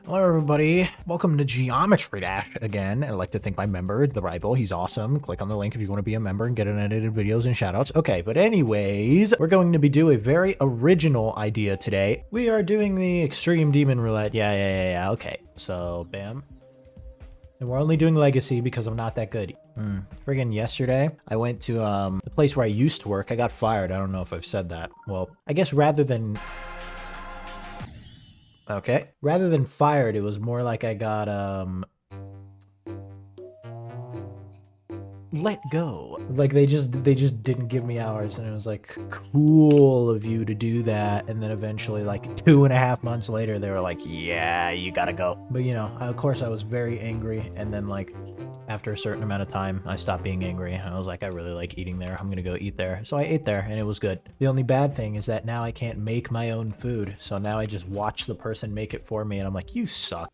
Hello everybody, welcome to Geometry Dash again. I'd like to thank my member, TheRival. He's awesome. Click on the link if you want to be a member and get unedited videos and shoutouts. Okay, but anyways, we're going to be doing a very original idea today. We are doing the Extreme Demon Roulette. Yeah, okay. So, bam. And we're only doing Legacy because I'm not that good. Friggin' yesterday, I went to the place where I used to work. I got fired. I don't know if I've said that. Well, I guess rather than fired, it was more like I got, let go. Like, they just didn't give me hours, and it was like, cool of you to do that, and then eventually, like, 2.5 months later, they were like, yeah, you gotta go. But, you know, of course, I was very angry, and then, like, after a certain amount of time, I stopped being angry. I was like, I really like eating there. I'm gonna go eat there. So I ate there, and it was good. The only bad thing is that now I can't make my own food, so now I just watch the person make it for me, and I'm like, you suck.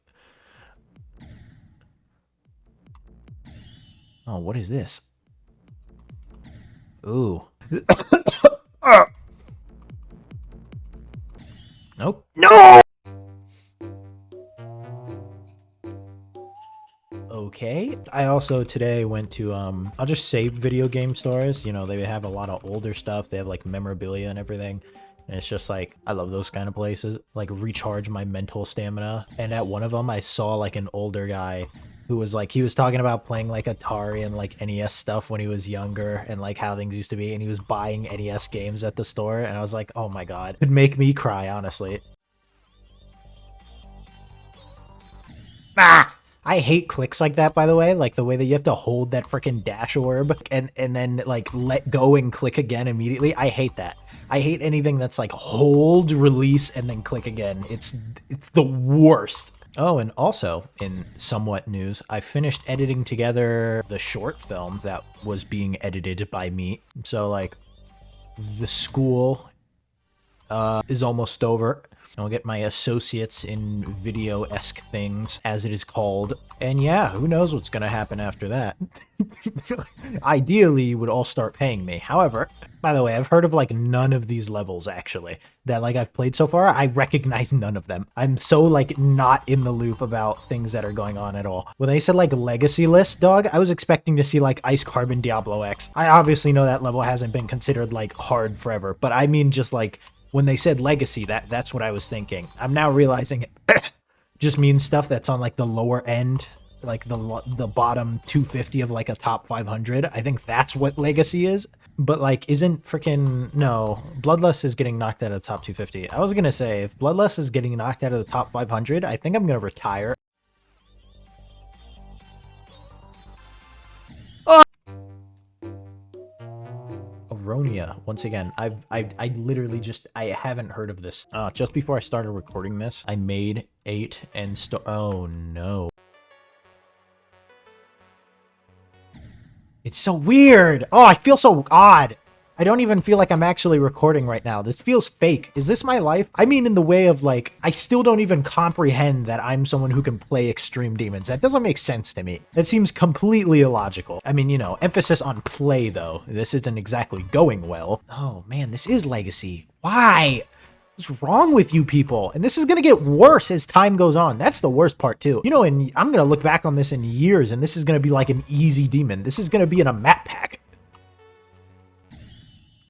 Oh, what is this? Ooh. Nope. No! Okay. I also today went to, I'll just say video game stores. You know, they have a lot of older stuff. They have, like, memorabilia and everything. And it's just like, I love those kind of places. Like, recharge my mental stamina. And at one of them, I saw, like, an older guy who was like, he was talking about playing like Atari and like NES stuff when he was younger and like how things used to be, and he was buying NES games at the store, and I was like, oh my god, it'd make me cry, honestly. Ah! I hate clicks like that, by the way, like the way that you have to hold that freaking dash orb and then like let go and click again immediately. I hate that. I hate anything that's like hold, release, and then click again. It's the worst. Oh, and also, in somewhat news, I finished editing together the short film that was being edited by me. So, like, the school is almost over. I'll get my associates in video-esque things, as it is called. And yeah, who knows what's gonna happen after that. Ideally, you would all start paying me. However, by the way, I've heard of, like, none of these levels, actually, that, like, I've played so far. I recognize none of them. I'm so, like, not in the loop about things that are going on at all. When they said, like, Legacy List, dog, I was expecting to see, like, Ice Carbon Diablo X. I obviously know that level hasn't been considered, like, hard forever, but I mean just, like, when they said Legacy, that's what I was thinking. I'm now realizing it just means stuff that's on, like, the lower end, like the bottom 250 of, like, a top 500. I think that's what Legacy is. But, like, isn't freaking... No, Bloodlust is getting knocked out of the top 250. I was gonna say, if Bloodlust is getting knocked out of the top 500, I think I'm gonna retire. Aronia. Once again, I literally just, I haven't heard of this. Just before I started recording this, I made 8 and oh no. It's so weird. Oh, I feel so odd. I don't even feel like I'm actually recording right now. This feels fake. Is this my life? I mean, in the way of, like, I still don't even comprehend that I'm someone who can play Extreme Demons. That doesn't make sense to me. It seems completely illogical. I mean, you know, emphasis on play, though. This isn't exactly going well. Oh, man, this is Legacy. Why? What's wrong with you people? And this is gonna get worse as time goes on. That's the worst part, too. You know, and I'm gonna look back on this in years, and this is gonna be like an easy demon. This is gonna be in a map pack.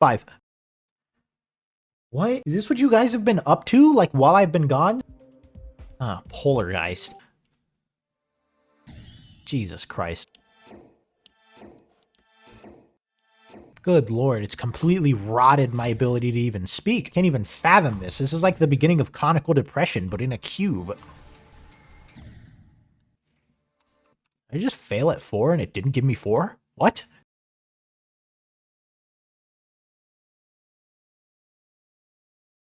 5. What? Is this what you guys have been up to, like, while I've been gone? Ah, Polargeist. Jesus Christ. Good lord, it's completely rotted my ability to even speak. Can't even fathom this. This is like the beginning of conical depression, but in a cube. Did I just fail at 4 and it didn't give me 4? What?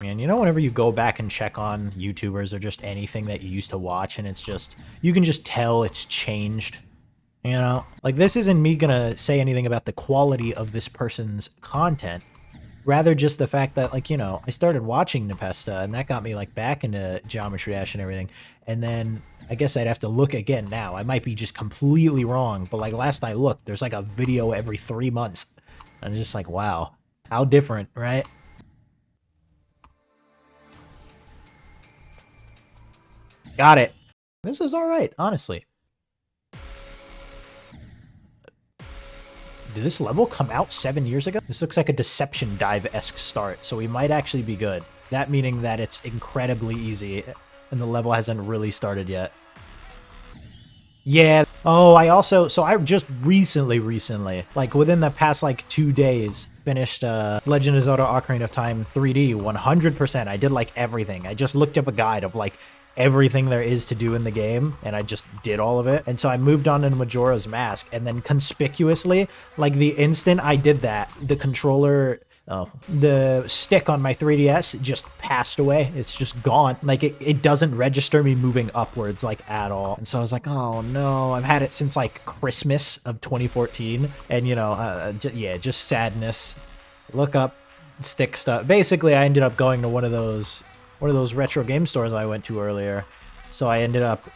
Man, you know, whenever you go back and check on YouTubers or just anything that you used to watch, and it's just, you can just tell it's changed. You know? Like, this isn't me gonna say anything about the quality of this person's content. Rather just the fact that, like, you know, I started watching Nepesta, and that got me, like, back into Geometry Dash and everything. And then, I guess I'd have to look again now. I might be just completely wrong, but, like, last I looked, there's, like, a video every 3 months. And I'm just like, wow. How different, right? Got it. This is all right, honestly. Did this level come out 7 years ago? This looks like a Deception Dive-esque start, so we might actually be good. That meaning that it's incredibly easy, and the level hasn't really started yet. Yeah. Oh, so I just recently, like within the past like 2 days, finished Legend of Zelda Ocarina of Time 3D 100%. I did like everything. I just looked up a guide of like everything there is to do in the game, and I just did all of it. And so I moved on into Majora's Mask, and then conspicuously, like the instant I did that, the controller, the stick on my 3DS just passed away. It's just gone. Like it doesn't register me moving upwards like at all. And so I was like, oh no, I've had it since like Christmas of 2014. And you know, yeah, just sadness. Look up stick stuff. Basically, I ended up going to one of those retro game stores I went to earlier. So I ended up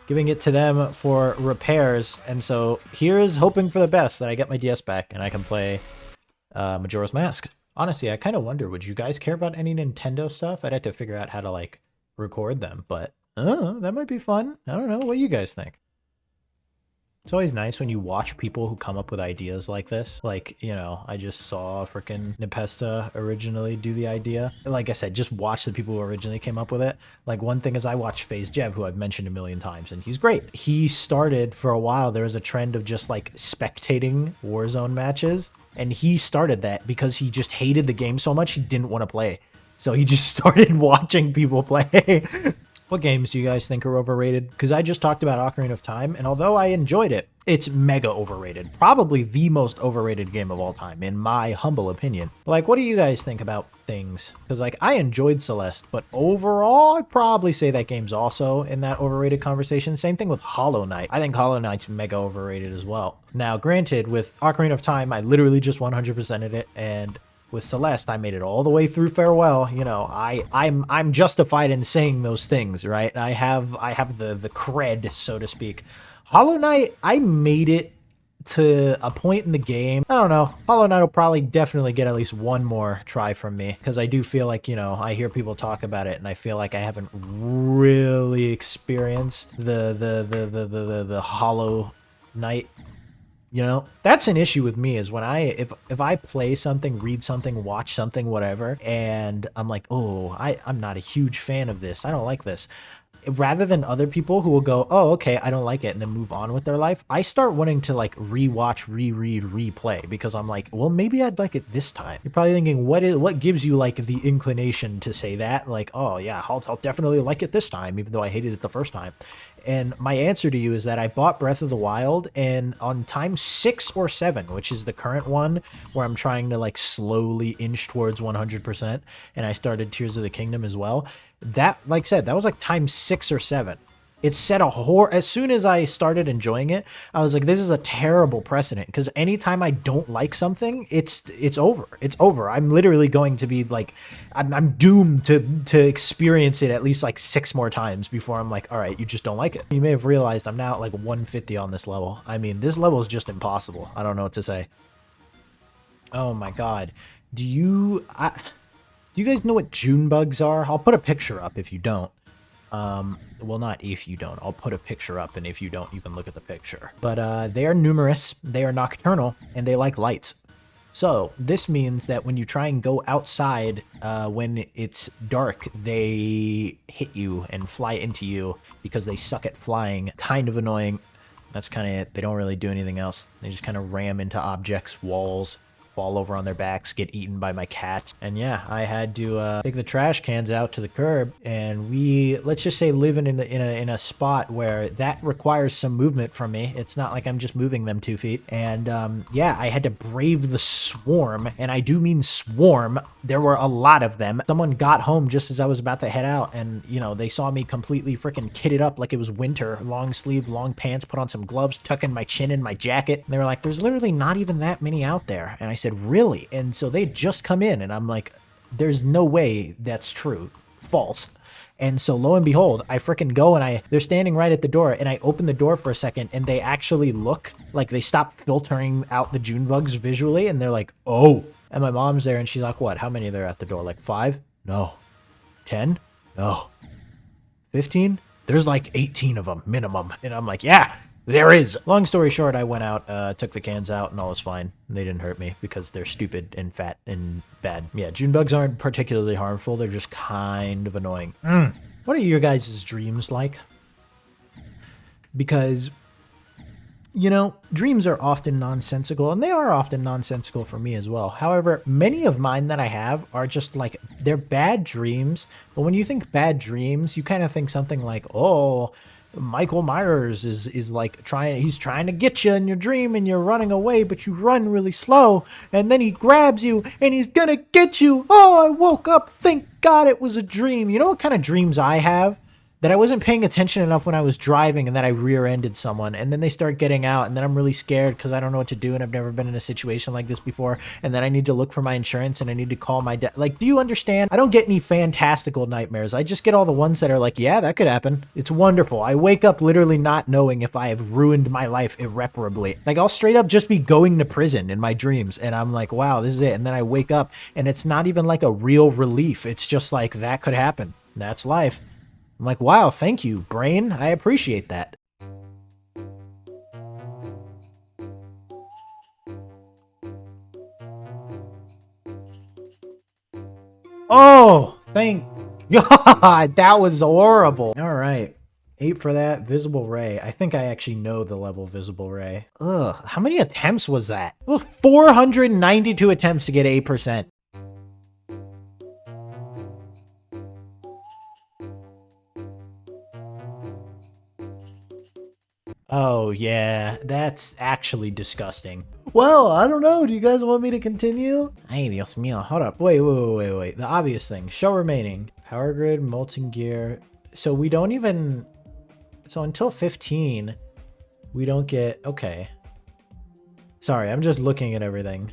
giving it to them for repairs. And so here's hoping for the best that I get my DS back and I can play Majora's Mask. Honestly, I kind of wonder, would you guys care about any Nintendo stuff? I'd have to figure out how to like record them, but that might be fun. I don't know. What do you guys think? It's always nice when you watch people who come up with ideas like this. Like, you know, I just saw freaking Nepesta originally do the idea. Like I said, just watch the people who originally came up with it. Like one thing is I watch FaZe Jev, who I've mentioned a million times, and he's great. He started for a while, there was a trend of just like spectating Warzone matches. And he started that because he just hated the game so much he didn't want to play. So he just started watching people play. What games do you guys think are overrated? Because I just talked about Ocarina of Time, and although I enjoyed it, it's mega overrated. Probably the most overrated game of all time, in my humble opinion. Like, what do you guys think about things? Because, like, I enjoyed Celeste, but overall, I'd probably say that game's also in that overrated conversation. Same thing with Hollow Knight. I think Hollow Knight's mega overrated as well. Now, granted, with Ocarina of Time, I literally just 100%ed it, and with Celeste, I made it all the way through Farewell. You know, I'm justified in saying those things, right? I have the cred, so to speak. Hollow Knight, I made it to a point in the game. I don't know. Hollow Knight will probably definitely get at least one more try from me, because I do feel like, you know, I hear people talk about it and I feel like I haven't really experienced the Hollow Knight. You know, that's an issue with me is when if I play something, read something, watch something, whatever, and I'm like, oh, I'm not a huge fan of this. I don't like this. Rather than other people who will go, oh, okay, I don't like it, and then move on with their life, I start wanting to like rewatch, reread, replay, because I'm like, well, maybe I'd like it this time. You're probably thinking, what gives you like the inclination to say that? Like, oh yeah, I'll definitely like it this time, even though I hated it the first time. And my answer to you is that I bought Breath of the Wild, and on time 6 or 7, which is the current one, where I'm trying to like slowly inch towards 100%, and I started Tears of the Kingdom as well. That, like I said, that was like time 6 or 7. It set a as soon as I started enjoying it, I was like, this is a terrible precedent, because anytime I don't like something, it's over. It's over. I'm literally going to be like, I'm doomed to experience it at least like 6 more times before I'm like, all right, you just don't like it. You may have realized I'm now at like 150 on this level. I mean, this level is just impossible. I don't know what to say. Oh my god. Do you guys know what June bugs are? I'll put a picture up if you don't. Well, not if you don't. I'll put a picture up, and if you don't, you can look at the picture. But they are numerous, they are nocturnal, and they like lights. So this means that when you try and go outside when it's dark, they hit you and fly into you because they suck at flying. Kind of annoying. That's kind of it. They don't really do anything else. They just kind of ram into objects, walls, fall over on their backs, get eaten by my cat. And yeah, I had to take the trash cans out to the curb, and we, let's just say, live in a spot where that requires some movement from me. It's not like I'm just moving them 2 feet. And yeah, I had to brave the swarm, and I do mean swarm. There were a lot of them. Someone got home just as I was about to head out, and you know, they saw me completely freaking kitted up like it was winter. Long sleeve, long pants, put on some gloves, tucking my chin in my jacket. And they were like, there's literally not even that many out there. And I said, really? And so they just come in, and I'm like, there's no way that's true. False. And so lo and behold, I freaking go, and they're standing right at the door, and I open the door for a second, and they actually look like they stop filtering out the June bugs visually, and they're like, oh. And my mom's there, and she's like, what? How many are there at the door? Like 5? No. 10? No. 15? There's like 18 of them minimum. And I'm like, yeah, there is. Long story short, I went out, took the cans out, and all was fine. They didn't hurt me because they're stupid and fat and bad. Yeah, June bugs aren't particularly harmful. They're just kind of annoying. What are your guys' dreams like? Because, you know, dreams are often nonsensical, and they are often nonsensical for me as well. However, many of mine that I have are just like, they're bad dreams. But when you think bad dreams, you kind of think something like, oh, Michael Myers is like he's trying to get you in your dream and you're running away, but you run really slow and then he grabs you and he's gonna get you. Oh, I woke up. Thank God it was a dream. You know what kind of dreams I have? That I wasn't paying attention enough when I was driving and then I rear-ended someone and then they start getting out and then I'm really scared because I don't know what to do and I've never been in a situation like this before and then I need to look for my insurance and I need to call my dad. Like, do you understand? I don't get any fantastical nightmares. I just get all the ones that are like, yeah, that could happen. It's wonderful. I wake up literally not knowing if I have ruined my life irreparably. Like, I'll straight up just be going to prison in my dreams and I'm like, wow, this is it. And then I wake up and it's not even like a real relief. It's just like, that could happen. That's life. I'm like, wow, thank you, brain. I appreciate that. Oh, thank God. That was horrible. All right. 8 for that. Visible ray. I think I actually know the level visible ray. Ugh. How many attempts was that? It was 492 attempts to get 8%. Oh, yeah, that's actually disgusting. Well, I don't know. Do you guys want me to continue? Ay, Dios mío. Hold up. Wait. The obvious thing. Show remaining. Power grid, molten gear. So we don't even... So until 15, we don't get... Okay. Sorry, I'm just looking at everything.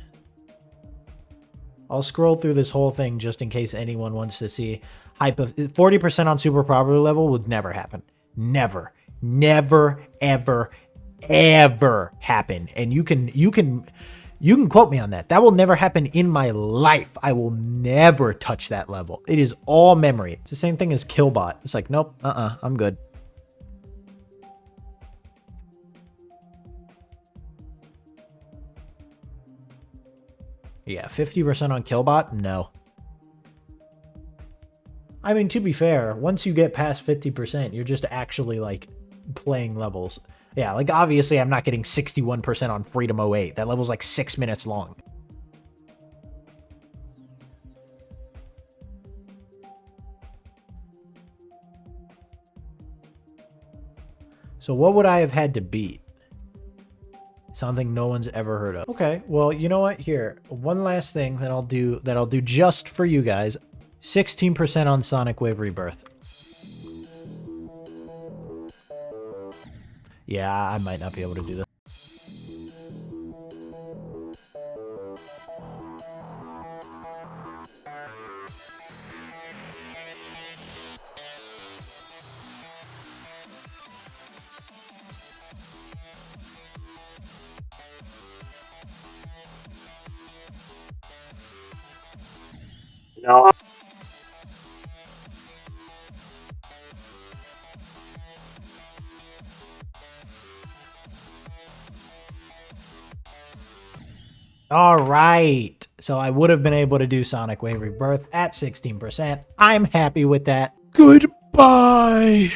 I'll scroll through this whole thing just in case anyone wants to see. 40% on super probability level would never happen. Never, ever happen. And you can quote me on that. That will never happen in my life. I will never touch that level. It is all memory. It's the same thing as Killbot. It's like, nope, I'm good. Yeah, 50% on Killbot? No. I mean, to be fair, once you get past 50%, you're just actually, like, playing levels. Yeah, like, obviously I'm not getting 61% on Freedom 08. That level's, like, 6 minutes long. So what would I have had to beat? Something no one's ever heard of. Okay, well, you know what? Here, one last thing that I'll do just for you guys. 16% on Sonic Wave Rebirth. Yeah, I might not be able to do this. No. All right. So I would have been able to do Sonic Wave Rebirth at 16%. I'm happy with that. Goodbye.